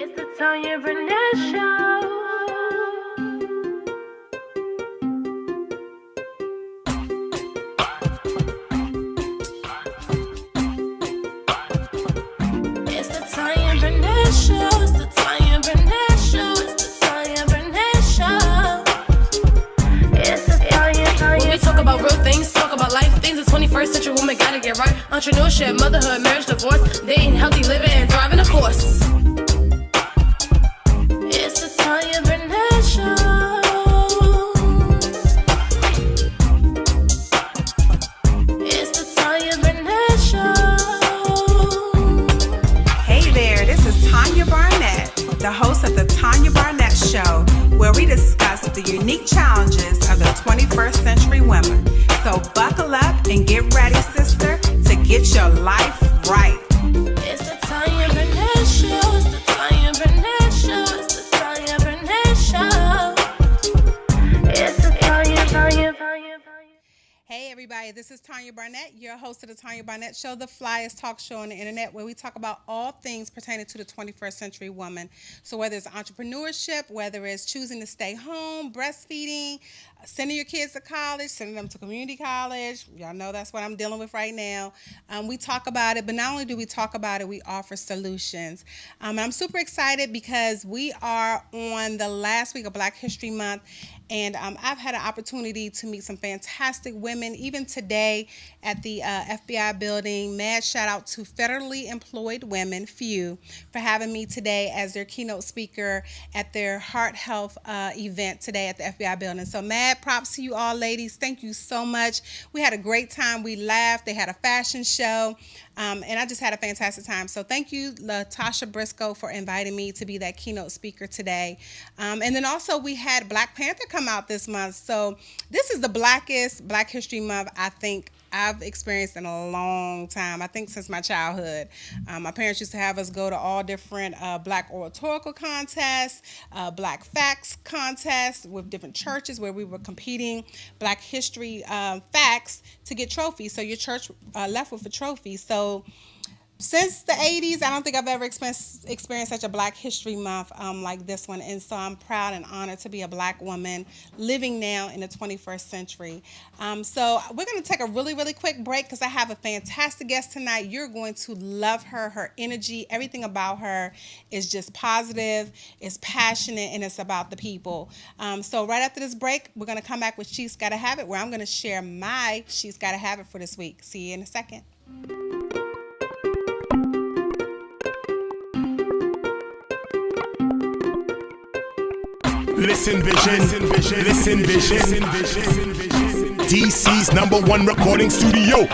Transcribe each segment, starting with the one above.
It's the Tanya Barnett Show. It's the Tanya Barnett Show. It's the Tanya Barnett Show. It's the Tanya Barnett Show. It's the Tanya. When we talk about real things, talk about life things, the 21st century woman gotta get right. Entrepreneurship, motherhood, marriage, divorce, dating, healthy living, and driving a course. It's the Tanya Barnett Show. It's the Tanya Barnett Show. Hey there, this is Tanya Barnett, the host of the Tanya Barnett Show, where we discuss the unique challenges of the 21st century women. So buckle up and get ready, sister, to get your life right. It's the Tanya Barnett Show. It's the Tanya Barnett Show. It's the Tanya Barnett Show. It's the Tanya. Hey everybody, this is Tanya Barnett, your host of the Tanya Barnett Show, the flyest talk show on the internet, where we talk about all things pertaining to the 21st century woman. So whether it's entrepreneurship, whether it's choosing to stay home, breastfeeding, sending your kids to college, sending them to community college, y'all know that's what I'm dealing with right now. We talk about it, but not only do we talk about it, we offer solutions. And I'm super excited because we are on the last week of Black History Month. And I've had an opportunity to meet some fantastic women, even today at the FBI building. Mad shout out to federally employed women, FEW, for having me today as their keynote speaker at their heart health event today at the FBI building. So mad props to you all, ladies. Thank you so much. We had a great time. We laughed. They had a fashion show. And I just had a fantastic time. So thank you, LaTasha Briscoe, for inviting me to be that keynote speaker today. And then also we had Black Panther come out this month. So this is the blackest Black History Month I think I've experienced in a long time. I think since my childhood. My parents used to have us go to all different Black oratorical contests, Black facts contests with different churches where we were competing Black history facts to get trophies. So your church left with a trophy. So since the 80s, I don't think I've ever experienced such a Black History Month like this one. And so I'm proud and honored to be a Black woman living now in the 21st century. So we're going to take a really, really quick break because I have a fantastic guest tonight. You're going to love her. Her energy, everything about her is just positive, it's passionate, and it's about the people. So right after this break, we're going to come back with She's Gotta Have It, where I'm going to share my She's Gotta Have It for this week. See you in a second. Listen Vision, Listen Vision, DC's #1 recording studio.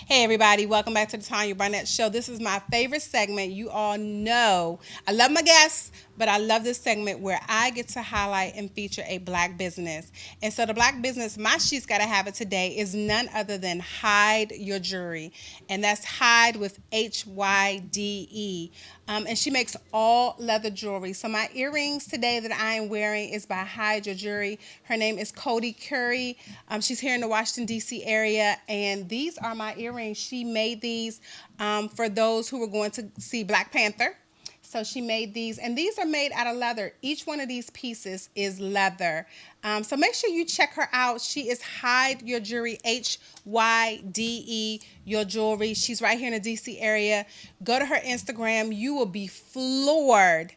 Hey everybody, welcome back to the Tanya Barnett Show. This is my favorite segment. You all know I love my guests, but I love this segment where I get to highlight and feature a Black business. And so the Black business, my She's Gotta Have It today, is none other than Hide Your Jewelry. And that's Hide with Hyde. And she makes all leather jewelry. So my earrings today that I am wearing is by Hide Your Jewelry. Her name is Cody Curry. She's here in the Washington, D.C. area. And these are my earrings. She made these for those who were going to see Black Panther. So she made these, and these are made out of leather. Each one of these pieces is leather. So make sure you check her out. She is Hide Your Jewelry, Hyde, Your Jewelry. She's right here in the DC area. Go to her Instagram. You will be floored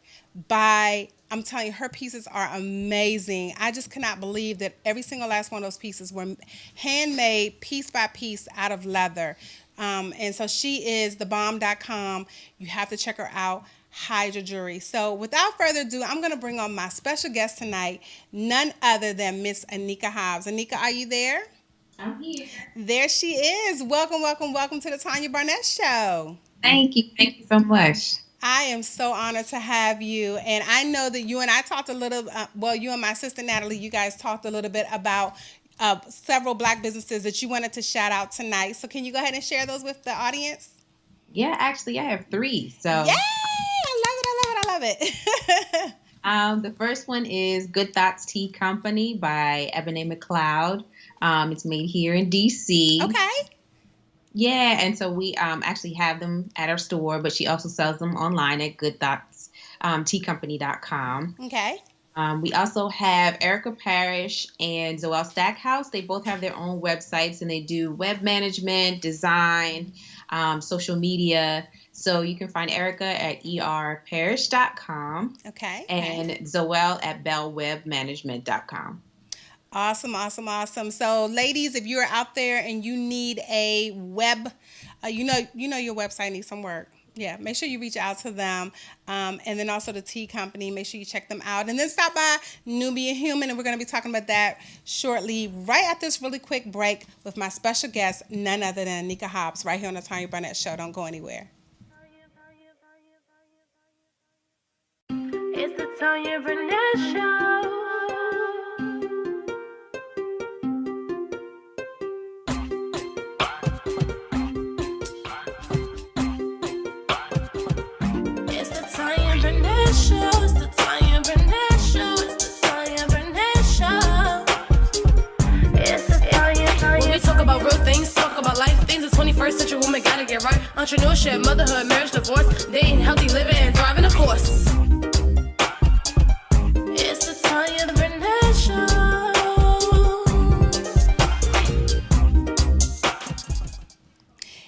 by, I'm telling you, her pieces are amazing. I just cannot believe that every single last one of those pieces were handmade piece by piece out of leather. And so she is thebomb.com. You have to check her out. Hide Your Jewelry. So without further ado, I'm going to bring on my special guest tonight, none other than Miss Anika Hobbs. Anika, are you there? I'm here. There she is. Welcome, welcome, welcome to the Tanya Barnett Show. Thank you. Thank you so much. I am so honored to have you. And I know that you and I talked a little, you and my sister Natalie, you guys talked a little bit about several Black businesses that you wanted to shout out tonight. So can you go ahead and share those with the audience? Yeah, actually, I have 3. So yay! I love it. The first one is Good Thoughts Tea Company by Ebony McLeod. It's made here in DC. Okay. Yeah, and so we actually have them at our store, but she also sells them online at goodthoughtsteacompany.com. Okay. We also have Erica Parrish and Zoelle Stackhouse. They both have their own websites, and they do web management, design, social media. So you can find Erica at erparish.com Okay. and Zoelle at bellwebmanagement.com. Awesome, awesome, awesome. So, ladies, if you're out there and you need a web, you know your website needs some work. Yeah, make sure you reach out to them. And then also the tea company, make sure you check them out. And then stop by Nubian Human, and we're going to be talking about that shortly, right after this really quick break with my special guest, none other than Anika Hobbs, right here on the Tanya Barnett Show. Don't go anywhere. It's the Tanya Barnett Show. It's the Tanya Barnett Show. It's the Tanya Barnett Show. It's the Tanya Barnett Show. It's the Tanya. When we talk about real things, talk about life things. The 21st century woman gotta get right. Entrepreneurship, motherhood, marriage, divorce, dating, healthy living, and thriving, of course. It's the Tanya Barnett Show.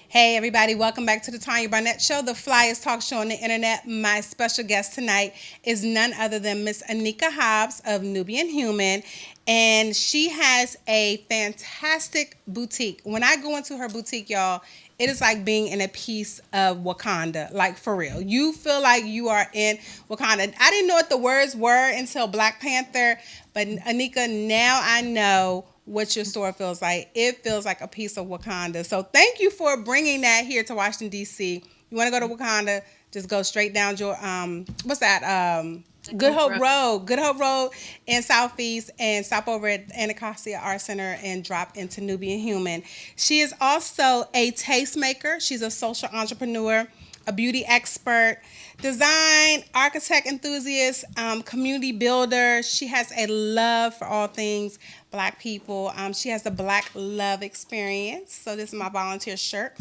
Hey, everybody, welcome back to the Tanya Barnett Show, the flyest talk show on the internet. My special guest tonight is none other than Miss Anika Hobbs of Nubian Human, and she has a fantastic boutique. When I go into her boutique, y'all, it is like being in a piece of Wakanda, like for real. You feel like you are in Wakanda. I didn't know what the words were until Black Panther, but Anika, now I know what your store feels like. It feels like a piece of Wakanda. So thank you for bringing that here to Washington, D.C. You want to go to Wakanda, just go straight down your, what's that? Good Hope Road in Southeast, and stop over at Anacostia Art Center and drop into Nubian Human. She is also a tastemaker. She's a social entrepreneur, a beauty expert, design, architect enthusiast, community builder. She has a love for all things Black people. She has the Black Love Experience. So this is my volunteer shirt.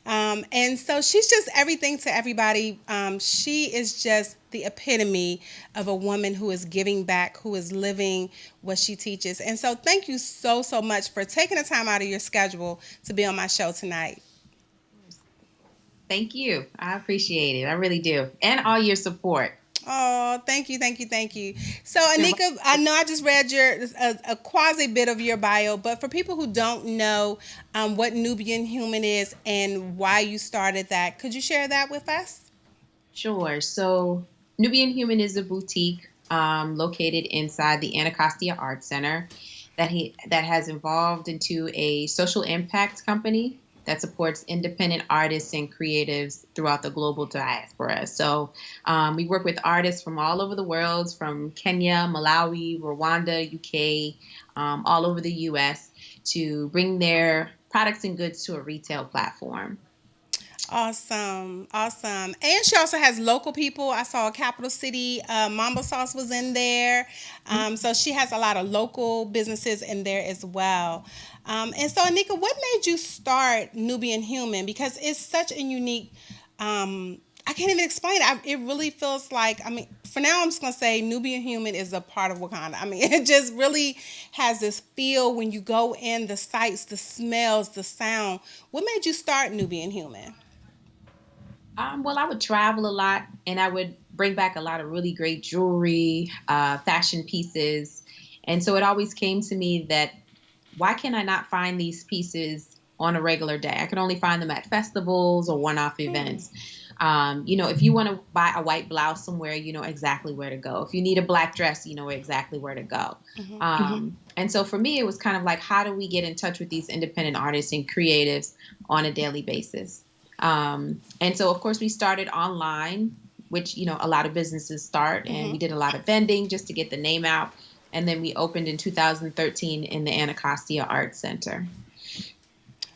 And so she's just everything to everybody. She is just the epitome of a woman who is giving back, who is living what she teaches. And so thank you so, so much for taking the time out of your schedule to be on my show tonight. Thank you. I appreciate it. I really do. And all your support. Oh, thank you. So, Anika, I know I just read a quasi bit of your bio, but for people who don't know what Nubian Human is and why you started that, could you share that with us? Sure. So, Nubian Human is a boutique located inside the Anacostia Art Center that has evolved into a social impact company that supports independent artists and creatives throughout the global diaspora. So we work with artists from all over the world, from Kenya, Malawi, Rwanda, UK, all over the US, to bring their products and goods to a retail platform. Awesome. And she also has local people. I saw Capital City, Mamba Sauce was in there. So she has a lot of local businesses in there as well. And so, Anika, what made you start Nubian Human? Because it's such a unique, I can't even explain it. It really feels like, for now I'm just going to say Nubian Human is a part of Wakanda. It just really has this feel when you go in, the sights, the smells, the sound. What made you start Nubian Human? Well, I would travel a lot, and I would bring back a lot of really great jewelry, fashion pieces. And so it always came to me that why can I not find these pieces on a regular day? I can only find them at festivals or one-off events. If you want to buy a white blouse somewhere, you know exactly where to go. If you need a black dress, you know exactly where to go. And so for me, it was kind of like, how do we get in touch with these independent artists and creatives on a daily basis? And so, of course, we started online, which, a lot of businesses start, and we did a lot of vending just to get the name out. And then we opened in 2013 in the Anacostia Art Center.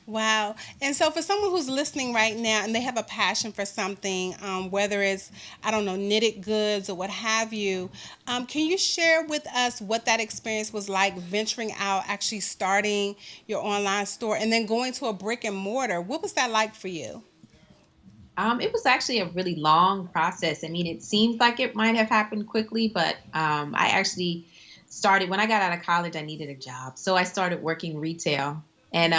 Wow. And so for someone who's listening right now and they have a passion for something, whether it's, I don't know, knitted goods or what have you, can you share with us what that experience was like venturing out, actually starting your online store and then going to a brick and mortar? What was that like for you? It was actually a really long process. I mean, it seems like it might have happened quickly, but I actually started when I got out of college. I needed a job, so I started working retail, and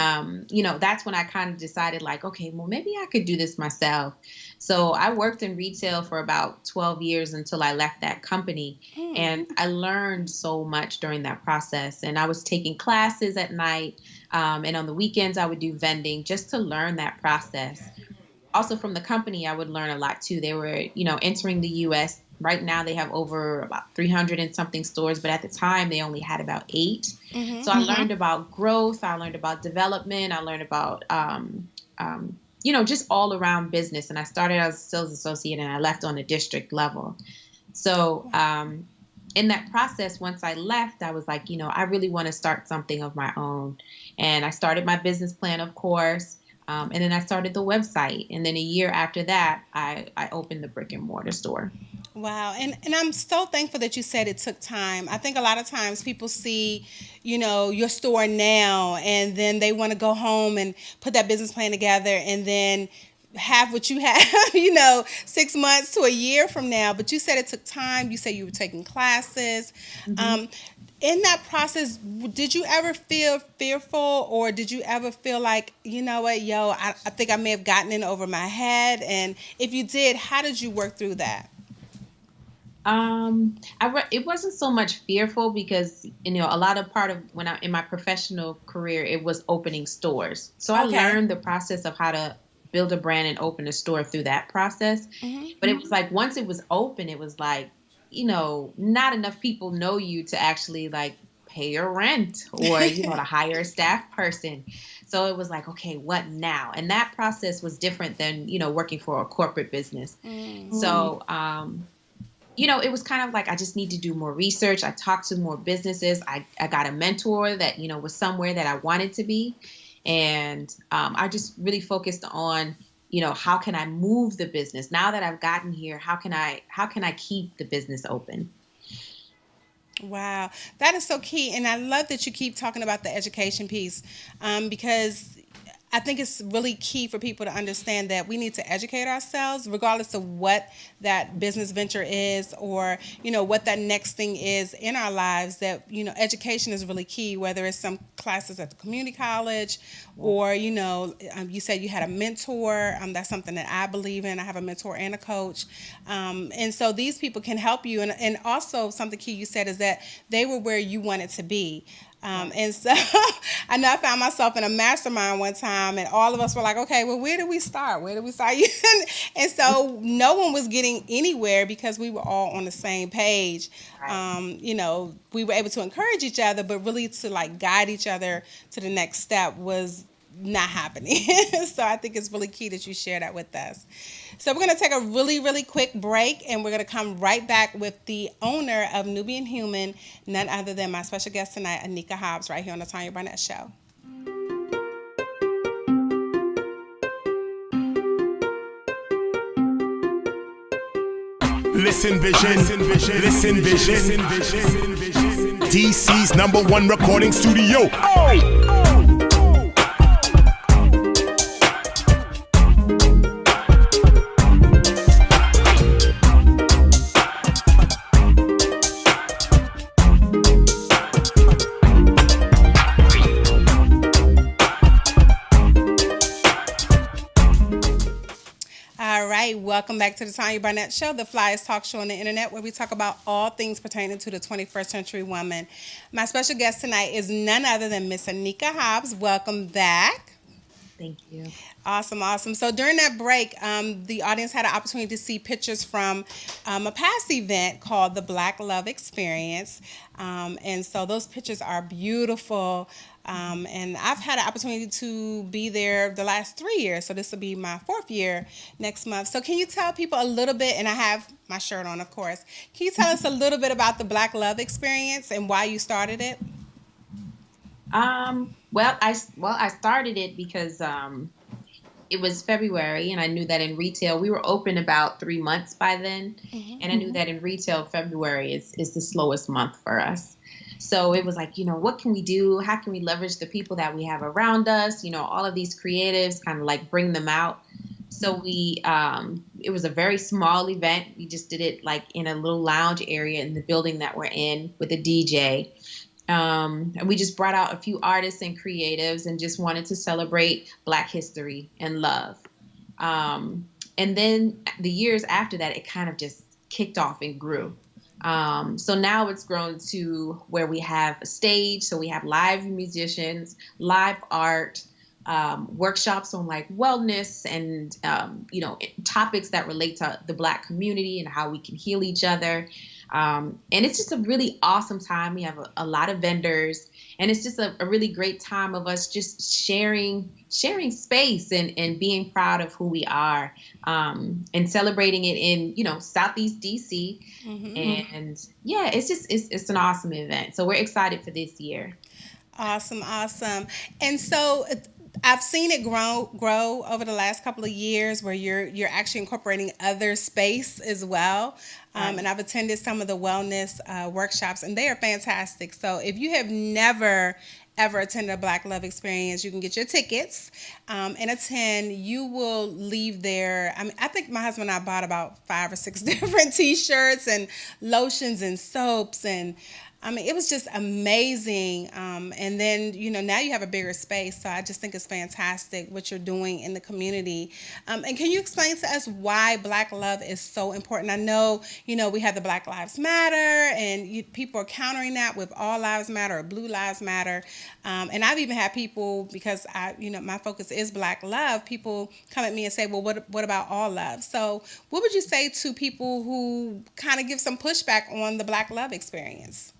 that's when I kind of decided, like, okay, well, maybe I could do this myself. So I worked in retail for about 12 years until I left that company, and I learned so much during that process. And I was taking classes at night, and on the weekends I would do vending just to learn that process. Also from the company, I would learn a lot too. They were, entering the U.S. Right now, they have over about 300 and something stores, but at the time, they only had about 8. So I learned about growth. I learned about development. I learned about, just all around business. And I started as a sales associate, and I left on a district level. So in that process, once I left, I was like, I really want to start something of my own. And I started my business plan, of course. And then I started the website. And then a year after that, I opened the brick and mortar store. Wow. And I'm so thankful that you said it took time. I think a lot of times people see, your store now, and then they want to go home and put that business plan together and then have what you have, 6 months to a year from now. But you said it took time. You said you were taking classes. In that process, did you ever feel fearful, or did you ever feel like, I think I may have gotten in over my head? And if you did, how did you work through that? It wasn't so much fearful because, a lot of part of when in my professional career, it was opening stores. So I learned the process of how to build a brand and open a store through that process. But it was like, once it was open, it was like, not enough people know you to actually like pay your rent or, to hire a staff person. So it was like, okay, what now? And that process was different than, working for a corporate business. So, it was kind of like, I just need to do more research. I talked to more businesses. I got a mentor that, was somewhere that I wanted to be. And I just really focused on, how can I move the business now that I've gotten here? How can I keep the business open? Wow, that is so key. And I love that you keep talking about the education piece, because I think it's really key for people to understand that we need to educate ourselves regardless of what that business venture is or, what that next thing is in our lives, that, education is really key, whether it's some classes at the community college or, you said you had a mentor. That's something that I believe in. I have a mentor and a coach. And so these people can help you. And also something key you said is that they were where you wanted to be. And so I know I found myself in a mastermind one time, and all of us were like, okay, well, where do we start? And so no one was getting anywhere because we were all on the same page. We were able to encourage each other, but really to like guide each other to the next step was not happening. So I think it's really key that you share that with us. So we're going to take a really, really quick break, and we're going to come right back with the owner of Nubian Human, none other than my special guest tonight, Anika Hobbs, right here on the Tanya Barnett Show. Listen Vision, Listen Vision, DC's #1 recording studio. Welcome back to the Tanya Barnett Show, the flyest talk show on the internet, where we talk about all things pertaining to the 21st century woman. My special guest tonight is none other than Miss Anika Hobbs. Welcome back. Thank you. Awesome. So during that break, the audience had an opportunity to see pictures from a past event called the Black Love Experience. And so those pictures are beautiful. And I've had an opportunity to be there the last 3 years. So this will be my 4th year next month. So can you tell people a little bit, and I have my shirt on, of course. Can you tell us a little bit about the Black Love Experience and why you started it? Well, I started it because it was February, and I knew that in retail we were open about 3 months by then, and I knew that in retail February is the slowest month for us. So it was like, what can we do? How can we leverage the people that we have around us? All of these creatives, kind of like bring them out. So it was a very small event. We just did it like in a little lounge area in the building that we're in with a DJ. And we just brought out a few artists and creatives and just wanted to celebrate Black history and love. And then the years after that, it kind of just kicked off and grew. So now it's grown to where we have a stage. So we have live musicians, live art, workshops on like wellness and, topics that relate to the Black community and how we can heal each other. And it's just a really awesome time. We have a lot of vendors, and it's just a really great time of us just sharing space and being proud of who we are, and celebrating it in, Southeast DC. And yeah, it's an awesome event. So we're excited for this year. Awesome, awesome. And so I've seen it grow over the last couple of years, where you're actually incorporating other space as well. And I've attended some of the wellness workshops, and they are fantastic. So if you have never ever attended a Black Love Experience, you can get your tickets and attend. You will leave there. I mean, I think my husband and I bought about 5 or 6 different T-shirts and lotions and soaps, and I mean, it was just amazing. And then, now you have a bigger space. So I just think it's fantastic what you're doing in the community. And can you explain to us why Black love is so important? I know, we have the Black Lives Matter, and people are countering that with All Lives Matter or Blue Lives Matter. And I've even had people, because my focus is Black love, people come at me and say, well, what about all love? So what would you say to people who kind of give some pushback on the Black love experience?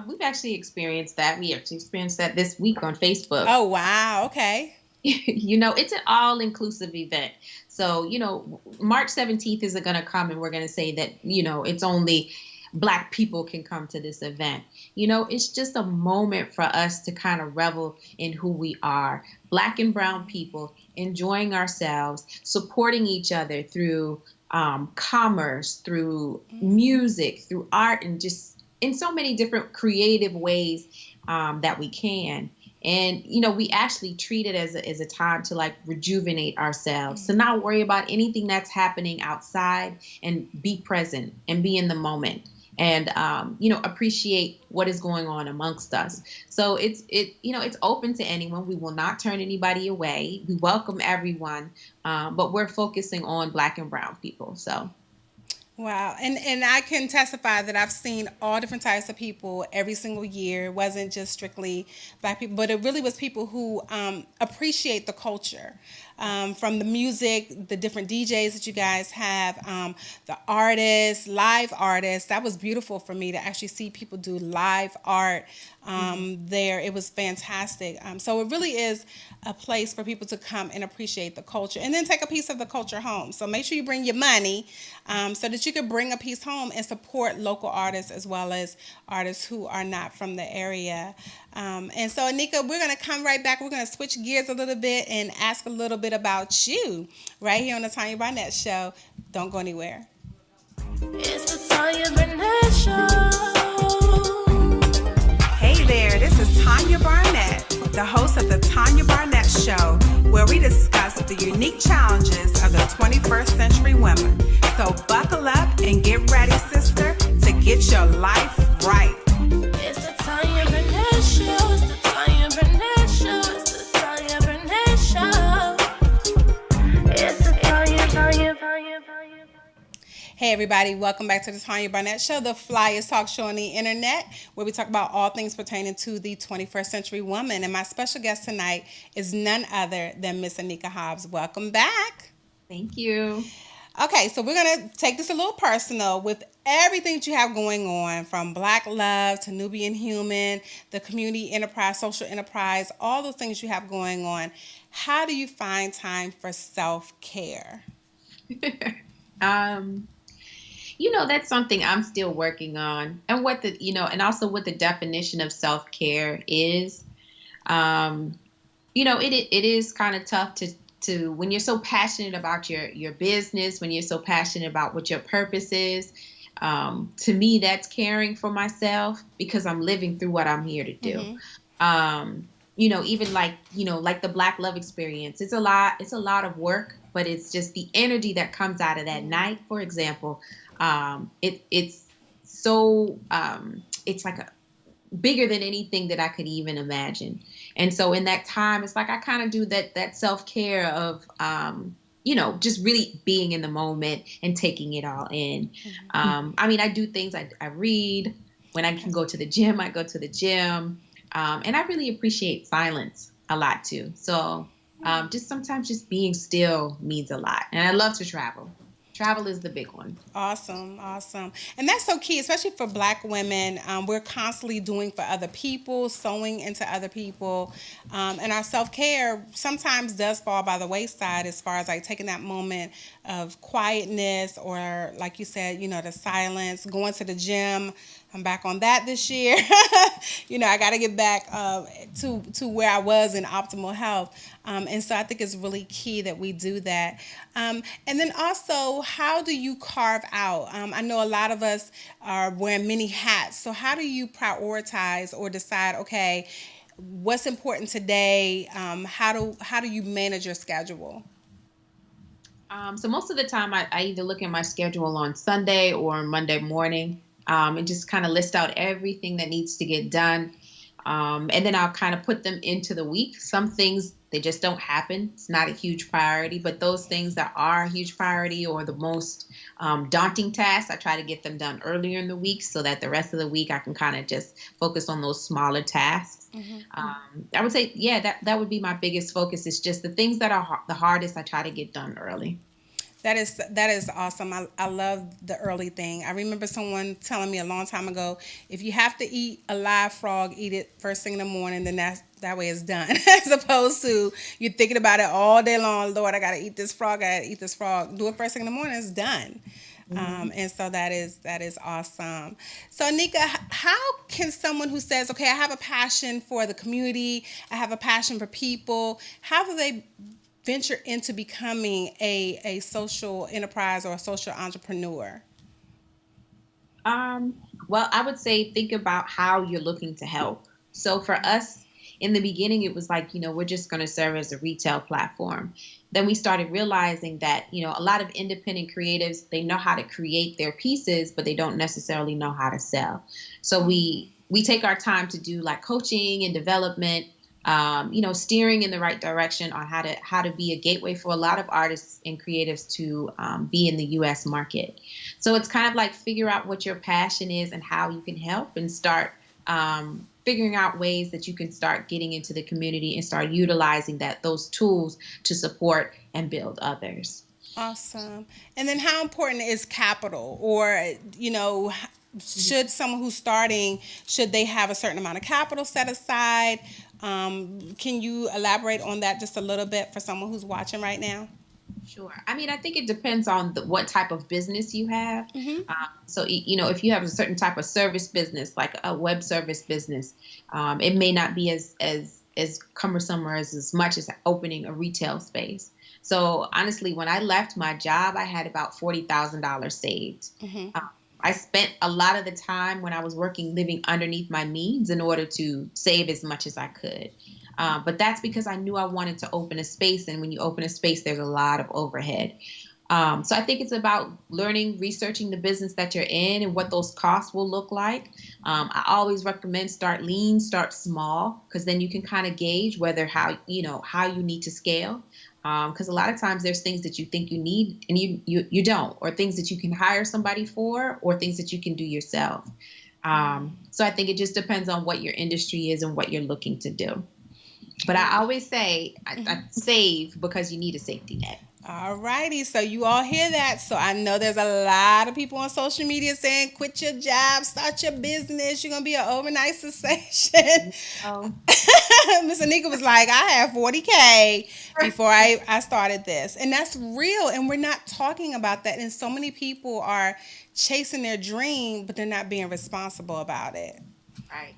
We've actually experienced that. We actually experienced that this week on Facebook. Oh, wow. Okay. It's an all-inclusive event. So, March 17th is going to come, and we're going to say that, it's only Black people can come to this event. It's just a moment for us to kind of revel in who we are. Black and brown people enjoying ourselves, supporting each other through commerce, through music, through art, and just in so many different creative ways that we can. And, we actually treat it as a time to like rejuvenate ourselves, to not worry about anything that's happening outside, and be present and be in the moment, and, appreciate what is going on amongst us. So it's open to anyone. We will not turn anybody away. We welcome everyone. But we're focusing on Black and brown people. So. Wow. And I can testify that I've seen all different types of people every single year. It wasn't just strictly Black people, but it really was people who appreciate the culture, from the music, the different DJs that you guys have, the artists, live artists. That was beautiful for me to actually see people do live art there. It was fantastic. So it really is a place for people to come and appreciate the culture, and then take a piece of the culture home. So make sure you bring your money so that you can bring a piece home and support local artists as well as artists who are not from the area. And so, Anika, we're going to come right back. We're going to switch gears a little bit and ask a little bit about you right here on the Tanya Barnett Show. Don't go anywhere. It's the Tanya Barnett Show. Hey there, this is Tanya Barnett, the host of the Tanya Barnett Show, where we discuss the unique challenges of the 21st century women. So buckle up and get ready, sister, to get your life right. It's the Tanya Barnett Show. It's the Tanya Barnett Show. It's the Tanya Barnett Show. It's the Tanya. Hey everybody, welcome back to the Tanya Barnett Show, the flyest talk show on the internet, where we talk about all things pertaining to the 21st century woman. And my special guest tonight is none other than Miss Anika Hobbs. Welcome back. Thank you. Okay, so we're going to take this a little personal. With everything that you have going on, from Black Love to Nubian Human, the community enterprise, social enterprise, all those things you have going on, how do you find time for self-care? That's something I'm still working on, and and also what the definition of self-care is. It is kind of tough to when you're so passionate about your business, when you're so passionate about what your purpose is. To me, that's caring for myself because I'm living through what I'm here to do. Even like the Black Love experience, it's a lot of work, but it's just the energy that comes out of that night. For example, it's so it's like bigger than anything that I could even imagine. And so in that time, it's like I kind of do that self-care of just really being in the moment and taking it all in. I do things. I read. When I can go to the gym, I go to the gym. And I really appreciate silence a lot too. So just sometimes just being still means a lot. And I love to travel. Travel is the big one. Awesome. And that's so key, especially for Black women. We're constantly doing for other people, sewing into other people. And our self-care sometimes does fall by the wayside as far as like taking that moment of quietness or, like you said, the silence, going to the gym. I'm back on that this year. I got to get back to where I was in optimal health. And so I think it's really key that we do that. And then also, how do you carve out? I know a lot of us are wearing many hats. So how do you prioritize or decide, okay, what's important today? How do you manage your schedule? So most of the time, I either look at my schedule on Sunday or Monday morning. And just kind of list out everything that needs to get done. And then I'll kind of put them into the week. Some things, they just don't happen. It's not a huge priority, but those things that are a huge priority or the most daunting tasks, I try to get them done earlier in the week so that the rest of the week I can kind of just focus on those smaller tasks. I would say, that would be my biggest focus. Is just the things that are the hardest, I try to get done early. That is awesome. I love the early thing. I remember someone telling me a long time ago, if you have to eat a live frog, eat it first thing in the morning, then that way it's done. As opposed to you're thinking about it all day long. Lord, I got to eat this frog. Do it first thing in the morning, it's done. And so that is awesome. So Anika, how can someone who says, okay, I have a passion for the community, I have a passion for people, how do they venture into becoming a social enterprise or a social entrepreneur? Well, I would say think about how you're looking to help. So for us, in the beginning, it was like, we're just going to serve as a retail platform. Then we started realizing that, a lot of independent creatives, they know how to create their pieces, but they don't necessarily know how to sell. So we take our time to do like coaching and development, steering in the right direction on how to be a gateway for a lot of artists and creatives to be in the U.S. market. So it's kind of like figure out what your passion is and how you can help and start figuring out ways that you can start getting into the community and start utilizing those tools to support and build others. Awesome. And then how important is capital? Or, should someone who's starting, should they have a certain amount of capital set aside? Can you elaborate on that just a little bit for someone who's watching right now? Sure. I think it depends on what type of business you have. So, if you have a certain type of service business, like a web service business, it may not be as cumbersome or as much as opening a retail space. So honestly, when I left my job, I had about $40,000 saved. I spent a lot of the time when I was working living underneath my means in order to save as much as I could. But that's because I knew I wanted to open a space. And when you open a space, there's a lot of overhead. So I think it's about learning, researching the business that you're in and what those costs will look like. I always recommend start lean, start small, because then you can kind of gauge how you need to scale. Because a lot of times there's things that you think you need and you don't, or things that you can hire somebody for, or things that you can do yourself. So I think it just depends on what your industry is and what you're looking to do. But I always say I save because you need a safety net. All righty, so you all hear that. So I know there's a lot of people on social media saying, quit your job, start your business. You're going to be an overnight sensation. Oh, Miss Anika was like, I have 40K before I started this. And that's real. And we're not talking about that. And so many people are chasing their dream, but they're not being responsible about it. right.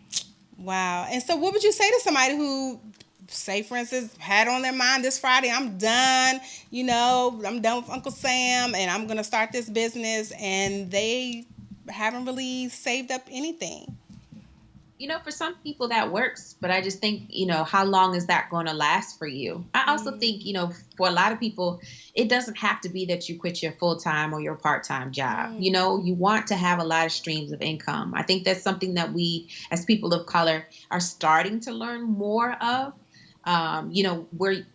Wow. And so what would you say to somebody who, say for instance, had on their mind this Friday, I'm done, I'm done with Uncle Sam and I'm going to start this business, and they haven't really saved up anything? For some people that works, but I just think, how long is that going to last for you? I also think, for a lot of people, it doesn't have to be that you quit your full-time or your part-time job. You want to have a lot of streams of income. I think that's something that we, as people of color, are starting to learn more of. Where,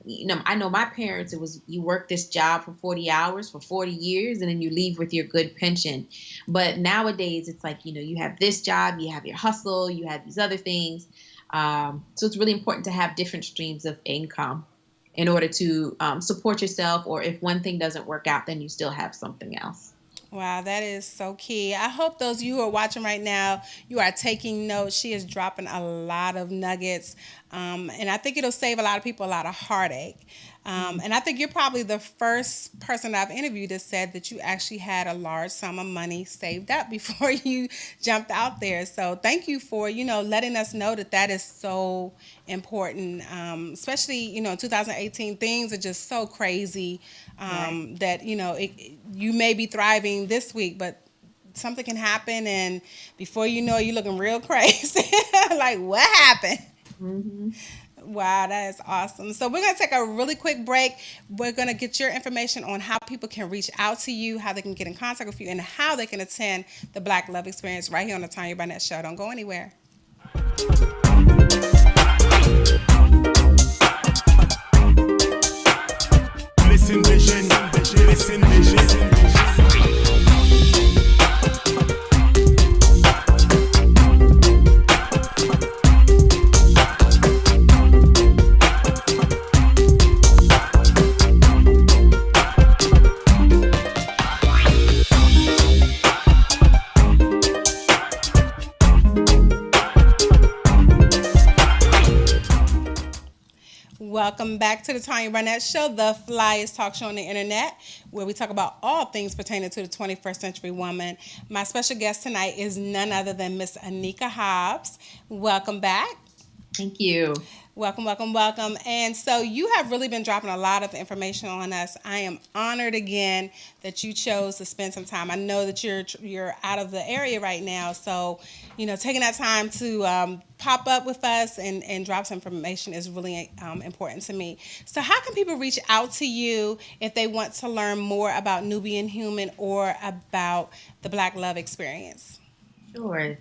I know my parents, it was, you work this job for 40 hours for 40 years and then you leave with your good pension. But nowadays it's like, you have this job, you have your hustle, you have these other things. So it's really important to have different streams of income in order to support yourself. Or if one thing doesn't work out, then you still have something else. Wow, that is so key. I hope those of you who are watching right now, you are taking notes. She is dropping a lot of nuggets, and I think it'll save a lot of people a lot of heartache. And I think you're probably the first person I've interviewed that said that you actually had a large sum of money saved up before you jumped out there. So thank you for, letting us know that that is so important, especially, in 2018, things are just so crazy that, you may be thriving this week, but something can happen, and before you know it, you're looking real crazy. Like, what happened? Mm-hmm. Wow, that is awesome. So we're going to take a really quick break. We're going to get your information on how people can reach out to you, how they can get in contact with you, and how they can attend the Black Love Experience right here on the Tanya Barnett Show. Don't go anywhere. Listen, vision, listen, vision. Welcome back to the Tanya Barnett Show, the flyest talk show on the internet, where we talk about all things pertaining to the 21st century woman. My special guest tonight is none other than Miss Anika Hobbs. Welcome back. Thank you. Welcome, welcome, welcome. And so you have really been dropping a lot of information on us. I am honored again that you chose to spend some time. I know that you're out of the area right now, so taking that time to pop up with us and drop some information is really important to me. So how can people reach out to you if they want to learn more about Nubian Human or about the Black Love Experience? Sure.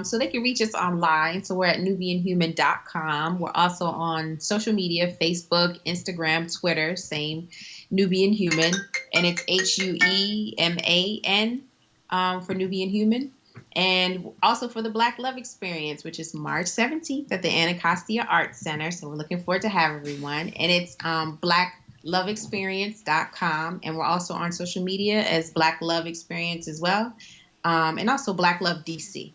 So they can reach us online. So we're at nubianhuman.com. We're also on social media, Facebook, Instagram, Twitter, same, Nubian Human. And it's HUEMAN for Nubian Human. And also for the Black Love Experience, which is March 17th at the Anacostia Arts Center. So we're looking forward to having everyone. And it's blackloveexperience.com. And we're also on social media as Black Love Experience as well. And also Black Love DC.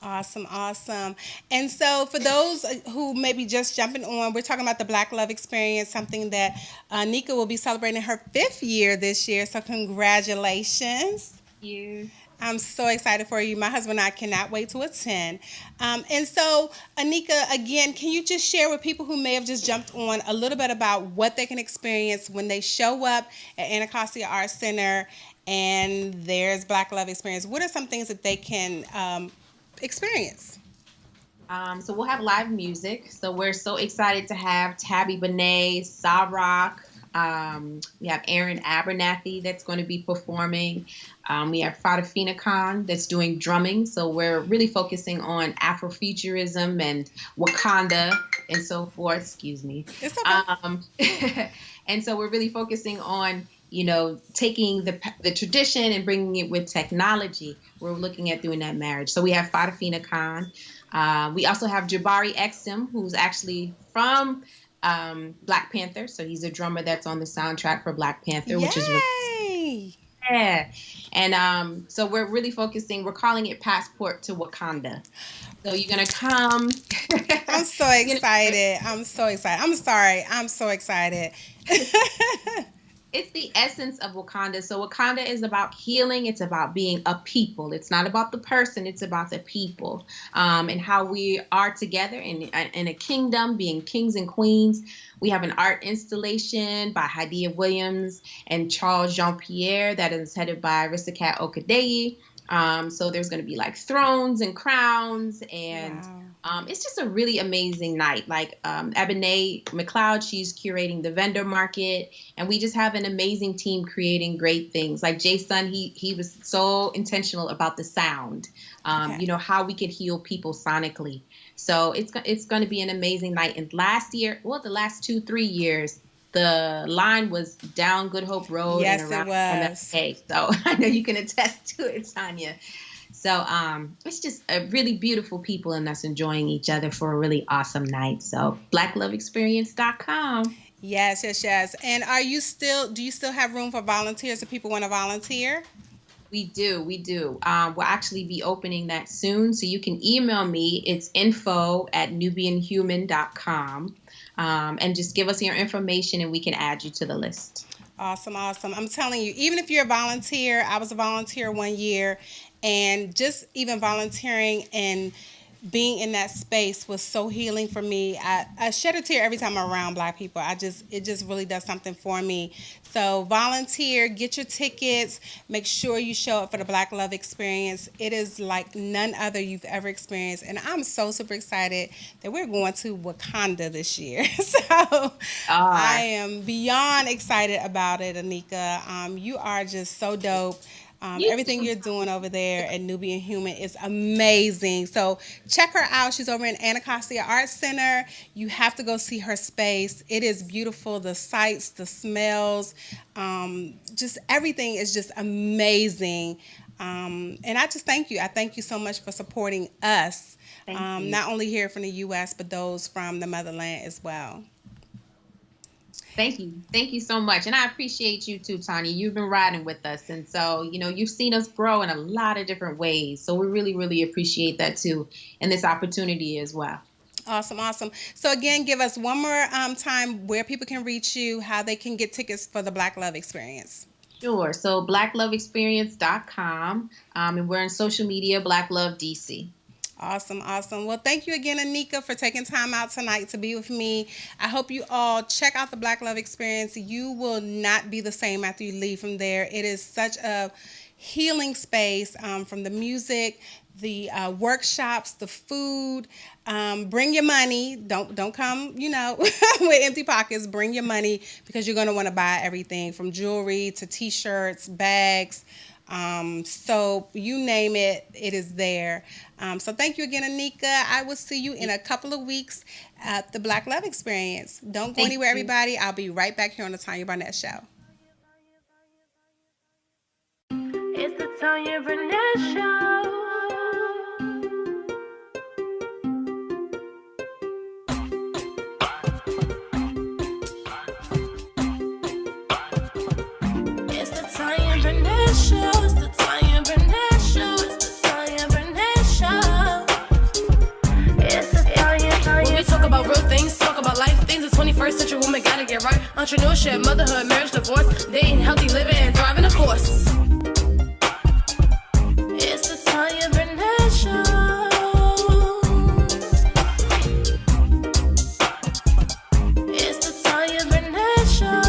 Awesome, awesome. And so for those who may be just jumping on, we're talking about the Black Love Experience, something that Anika will be celebrating her 5th year this year. So congratulations. Thank you. I'm so excited for you. My husband and I cannot wait to attend. And so, Anika, again, can you just share with people who may have just jumped on a little bit about what they can experience when they show up at Anacostia Arts Center and there's Black Love Experience? What are some things that they can experience? So we'll have live music. So we're so excited to have Tabby Benet, Sa Rock. We have Aaron Abernathy that's going to be performing. We have Fadafina Khan that's doing drumming. So we're really focusing on Afrofuturism and Wakanda and so forth. Excuse me. It's okay. And so we're really focusing on taking the tradition and bringing it with technology. We're looking at doing that marriage. So we have Fadafina Khan. We also have Jabari Exum, who's actually from Black Panther. So he's a drummer that's on the soundtrack for Black Panther, Yay! which is really, yeah. And so we're really focusing, we're calling it Passport to Wakanda. So you're going to come. I'm so excited. I'm so excited. I'm sorry. I'm so excited. It's the essence of Wakanda. So Wakanda is about healing. It's about being a people. It's not about the person. It's about the people, and how we are together in a kingdom, being kings and queens. We have an art installation by Hadia Williams and Charles Jean-Pierre that is headed by Risakat Okadeyi. So there's going to be like thrones and crowns, and it's just a really amazing night. Like Ebony McLeod, she's curating the vendor market, and we just have an amazing team creating great things. Like Jason, he was so intentional about the sound, you know, how we could heal people sonically. So it's going to be an amazing night. And last year, well, the last 2-3 years, the line was down Good Hope Road Yes, and around it was. MFK. So I know you can attest to it, Tanya. So it's just a really beautiful people and us enjoying each other for a really awesome night. So blackloveexperience.com. Yes. And do you still have room for volunteers if people want to volunteer? We do. We'll actually be opening that soon. So you can email me. It's info@nubianhuman.com. And just give us your information and we can add you to the list. Awesome. I'm telling you, even if you're a volunteer, I was a volunteer one year, and just even volunteering and being in that space was so healing for me. I shed a tear every time I'm around Black people. It just really does something for me. So volunteer, get your tickets, make sure you show up for the Black Love Experience. It is like none other you've ever experienced. And I'm so super excited that we're going to Wakanda this year. So I am beyond excited about it, Anika. You are just so dope. Everything you're doing over there at Nubian Human is amazing. So check her out. She's over in Anacostia Art Center. You have to go see her space. It is beautiful. The sights, the smells, just everything is just amazing. And I just thank you. I thank you so much for supporting us, not only here from the U.S., but those from the motherland as well. Thank you. Thank you so much. And I appreciate you too, Tanya. You've been riding with us. And so, you know, you've seen us grow in a lot of different ways. So we really, really appreciate that too. And this opportunity as well. Awesome. So again, give us one more time where people can reach you, how they can get tickets for the Black Love Experience. Sure. So blackloveexperience.com. And we're on social media, Black Love DC. Awesome. Well, thank you again, Anika, for taking time out tonight to be with me. I hope you all check out the Black Love Experience. You will not be the same after you leave from there. It is such a healing space, from the music, the workshops, the food. Bring your money. Don't come, with empty pockets. Bring your money, because you're going to want to buy everything from jewelry to T-shirts, bags, soap, you name it, it is there. So thank you again, Anika. I will see you in a couple of weeks at the Black Love Experience. Don't go anywhere, everybody. I'll be right back here on the Tanya Barnett Show. It's the Tanya Barnett Show. It's the Tanya Barnett Show. It's the Tanya Barnett Show. It's the Tanya Barnett Show. It's the Tanya. When we talk about real things, talk about life things. The 21st century woman gotta get right. Entrepreneurship, motherhood, marriage, divorce, dating, healthy living, and thriving, of course. It's the Tanya Barnett Show. It's the Tanya Barnett Show.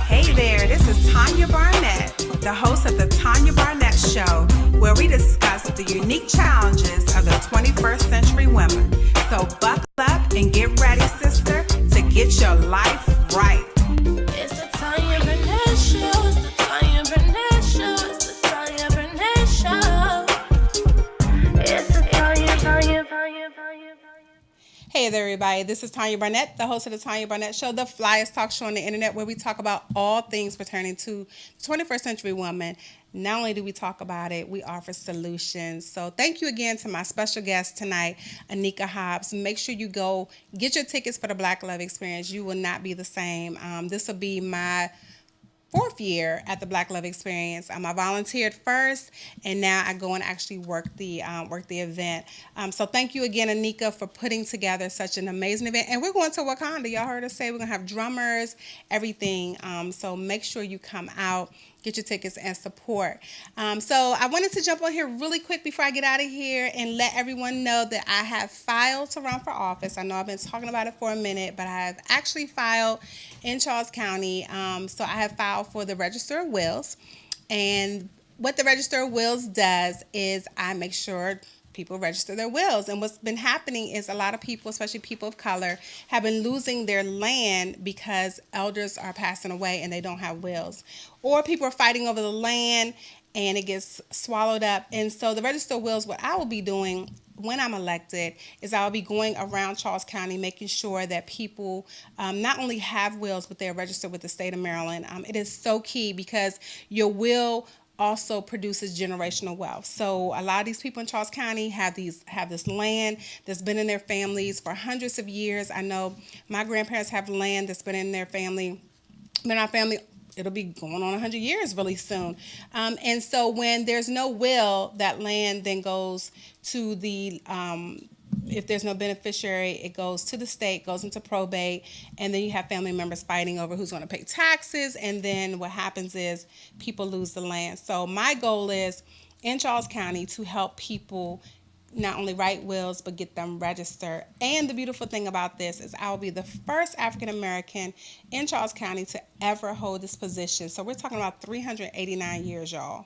Hey there, this is Tanya Barnett, the host of the Tanya Barnett Show, where we discuss the unique challenges of the 21st century woman. So buckle up and get ready, sister, to get your life right. It's the Tanya Barnett Show. It's the Tanya Barnett Show. It's the Tanya Barnett Show. It's the Tanya. Hey there, everybody. This is Tanya Barnett, the host of the Tanya Barnett Show, the flyest talk show on the internet, where we talk about all things pertaining to the 21st century woman. Not only do we talk about it, we offer solutions. So thank you again to my special guest tonight, Anika Hobbs. Make sure you go get your tickets for the Black Love Experience. You will not be the same. This will be my 4th year at the Black Love Experience. I volunteered first, and now I go and actually work the event. So thank you again, Anika, for putting together such an amazing event. And we're going to Wakanda. Y'all heard us say we're going to have drummers, everything. So make sure you come out, get your tickets, and support. So I wanted to jump on here really quick before I get out of here and let everyone know that I have filed to run for office. I know I've been talking about it for a minute, but I have actually filed in Charles County. So I have filed for the Register of Wills. And what the Register of Wills does is I make sure people register their wills. And what's been happening is a lot of people, especially people of color, have been losing their land because elders are passing away and they don't have wills. Or people are fighting over the land and it gets swallowed up. And so the Register of Wills, what I will be doing when I'm elected is I'll be going around Charles County making sure that people not only have wills, but they're registered with the state of Maryland. It is so key because your will also produces generational wealth. So a lot of these people in Charles County have this land that's been in their families for hundreds of years. I know my grandparents have land that's been in their family, been our family. It'll be going on 100 years really soon. And so when there's no will, that land then goes to the, if there's no beneficiary, it goes to the state, goes into probate, and then you have family members fighting over who's going to pay taxes, and then what happens is people lose the land. So my goal is in Charles County to help people not only write wills, but get them registered. And the beautiful thing about this is I will be the first African American in Charles County to ever hold this position. So we're talking about 389 years, y'all.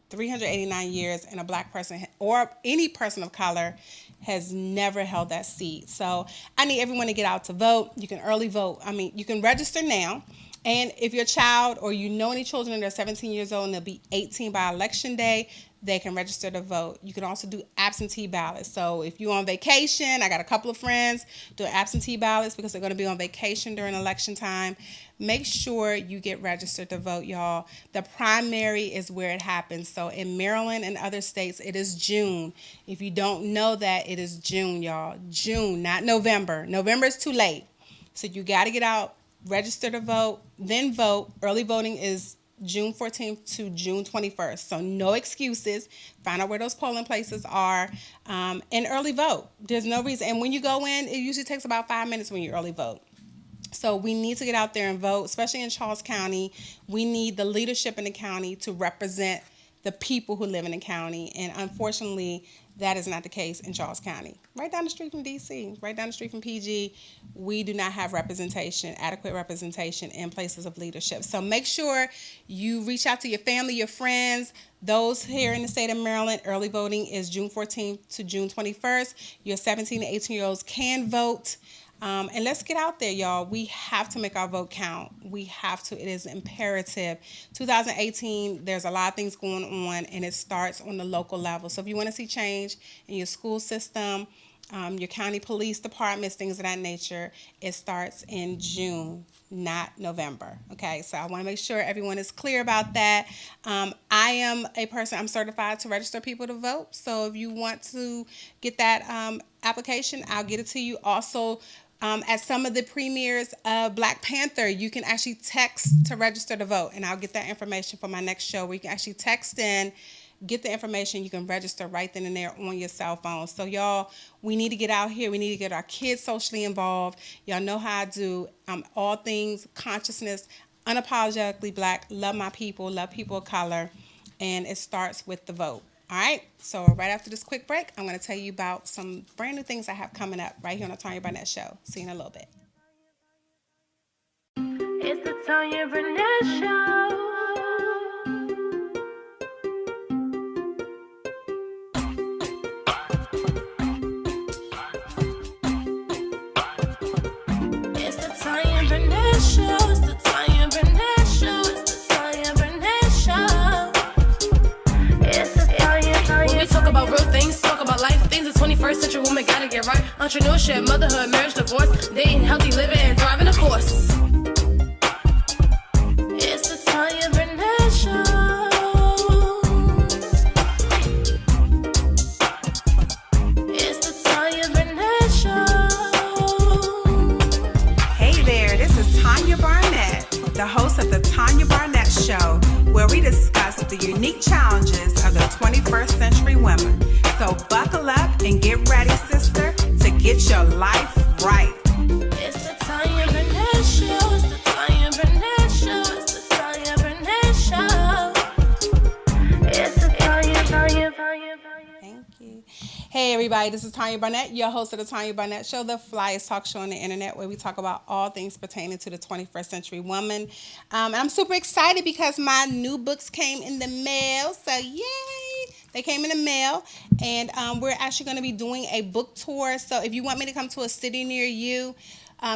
389 years, and a black person or any person of color has never held that seat. So I need everyone to get out to vote. You can early vote. I mean, you can register now. And if your child or you know any children that are 17 years old and they'll be 18 by election day, they can register to vote. You can also do absentee ballots. So if you're on vacation, I got a couple of friends doing absentee ballots because they're going to be on vacation during election time. Make sure you get registered to vote, y'all. The primary is where it happens. So in Maryland and other states, it is June. If you don't know that, it is June, y'all. June, not November. November is too late. So you got to get out, register to vote, then vote. Early voting is June 14th to June 21st. So no excuses. Find out where those polling places are and early vote. There's no reason. And when you go in, it usually takes about 5 minutes when you early vote. So we need to get out there and vote, especially in Charles County. We need the leadership in the county to represent the people who live in the county. And unfortunately, that is not the case in Charles County. Right down the street from D.C., right down the street from PG, we do not have representation, adequate representation in places of leadership. So make sure you reach out to your family, your friends, those here in the state of Maryland. Early voting is June 14th to June 21st. Your 17 to 18-year-olds can vote. And let's get out there, y'all. We have to make our vote count. We have to. It is imperative. 2018, there's a lot of things going on, and it starts on the local level. So if you want to see change in your school system, your county police departments, things of that nature, it starts in June, not November. Okay, so I want to make sure everyone is clear about that. I am a person, I'm certified to register people to vote. So if you want to get that application, I'll get it to you. Also, at some of the premieres of Black Panther, you can actually text to register to vote, and I'll get that information for my next show where you can actually text in, get the information, you can register right then and there on your cell phone. So y'all, we need to get out here. We need to get our kids socially involved. Y'all know how I do. All things consciousness, unapologetically Black, love my people, love people of color, and it starts with the vote. All right, so right after this quick break, I'm going to tell you about some brand new things I have coming up right here on the Tanya Barnett Show. See you in a little bit. It's the Tanya Barnett Show. It's the Tanya Barnett Show. It's the Tanya Barnett Show. It's the Tanya Barnett Show. It's the Tanya. When we talk about real things, talk about life, things the 21st century woman gotta get right. Entrepreneurship, motherhood, marriage, divorce, dating, healthy living, and thriving, of course. It's the Tanya Barnett Show. Show, where we discuss the unique challenges of the 21st century women. So buckle up and get ready, sister, to get your life right. It's the Tanya Barnett Show. It's the Tanya Barnett Show. It's the Tanya Barnett Show. It's the Tanya. Thank you. Hey everybody, this is Tanya Barnett, your host of the Tanya Barnett Show, the flyest talk show on the internet, where we talk about all things pertaining to the 21st century woman. I'm super excited because my new books came in the mail, so yay! They came in the mail, and we're actually going to be doing a book tour. So if you want me to come to a city near you,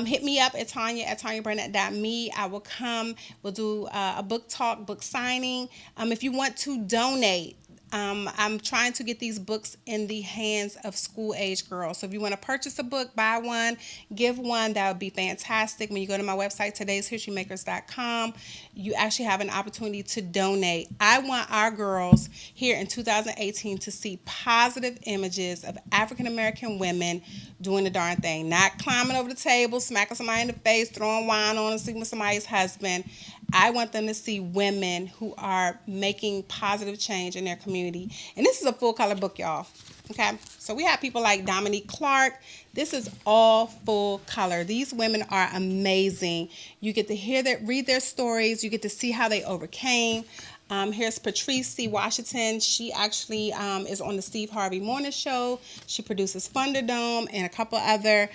hit me up at Tanya@TanyaBarnett.me. I will come. We'll do a book talk, book signing. If you want to donate, I'm trying to get these books in the hands of school-age girls. So if you want to purchase a book, buy one, give one, that would be fantastic. When you go to my website, todayshistorymakers.com, you actually have an opportunity to donate. I want our girls here in 2018 to see positive images of African-American women doing the darn thing, not climbing over the table, smacking somebody in the face, throwing wine on them, sleeping with somebody's husband. I want them to see women who are making positive change in their community. And this is a full-color book, y'all. Okay? So we have people like Dominique Clark. This is all full color. These women are amazing. You get to read their stories. You get to see how they overcame. Here's Patrice C. Washington. She actually is on the Steve Harvey Morning Show. She produces Thunderdome and a couple other.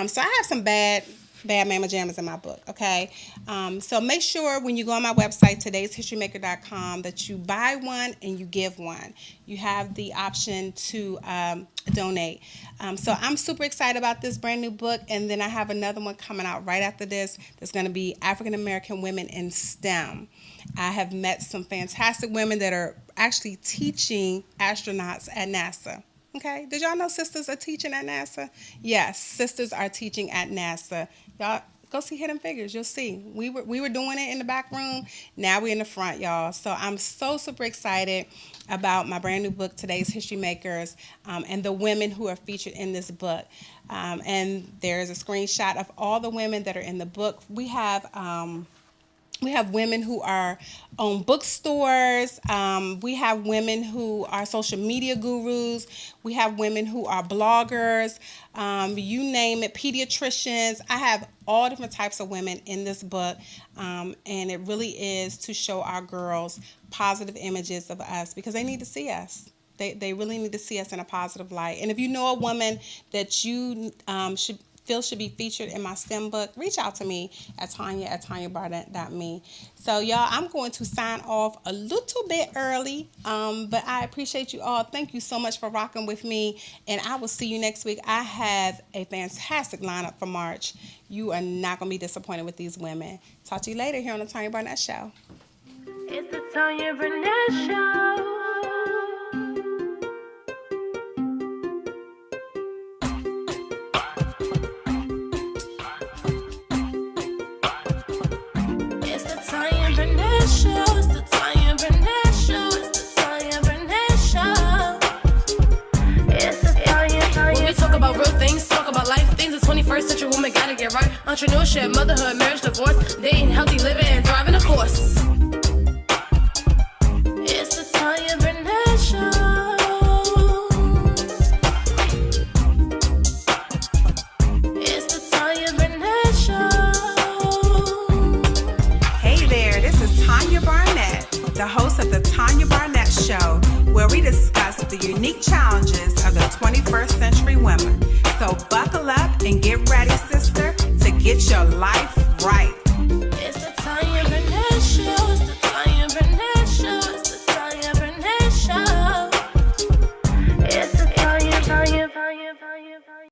So I have some bad mama jammas in my book, okay? So make sure when you go on my website, todayshistorymaker.com, that you buy one and you give one. You have the option to donate. So I'm super excited about this brand new book, and then I have another one coming out right after this that's going to be African American Women in STEM. I have met some fantastic women that are actually teaching astronauts at NASA. Okay, did y'all know sisters are teaching at NASA? Yes, sisters are teaching at NASA. Y'all go see Hidden Figures. You'll see. We were doing it in the back room. Now we're in the front, y'all. So I'm so super excited about my brand new book, Today's History Makers, and the women who are featured in this book. And there's a screenshot of all the women that are in the book. We have women who are own bookstores. We have women who are social media gurus. We have women who are bloggers. You name it, pediatricians. I have all different types of women in this book. And it really is to show our girls positive images of us because they need to see us. They really need to see us in a positive light. And if you know a woman that you should be featured in my STEM book, reach out to me at Tanya@TanyaBarnett.me. So, y'all, I'm going to sign off a little bit early, but I appreciate you all. Thank you so much for rocking with me, and I will see you next week. I have a fantastic lineup for March. You are not going to be disappointed with these women. Talk to you later here on the Tanya Barnett Show. It's the Tanya Barnett Show. Century woman gotta get right. Entrepreneurship, motherhood, marriage, divorce, dating, healthy living, and thriving, of course. It's the Tanya Barnett Show. It's the Tanya Barnett Show. Hey there, this is Tanya Barnett, the host of the Tanya Barnett Show, where we discuss the unique challenges of the 21st century women. So buckle up and get ready, sister, to get your life right.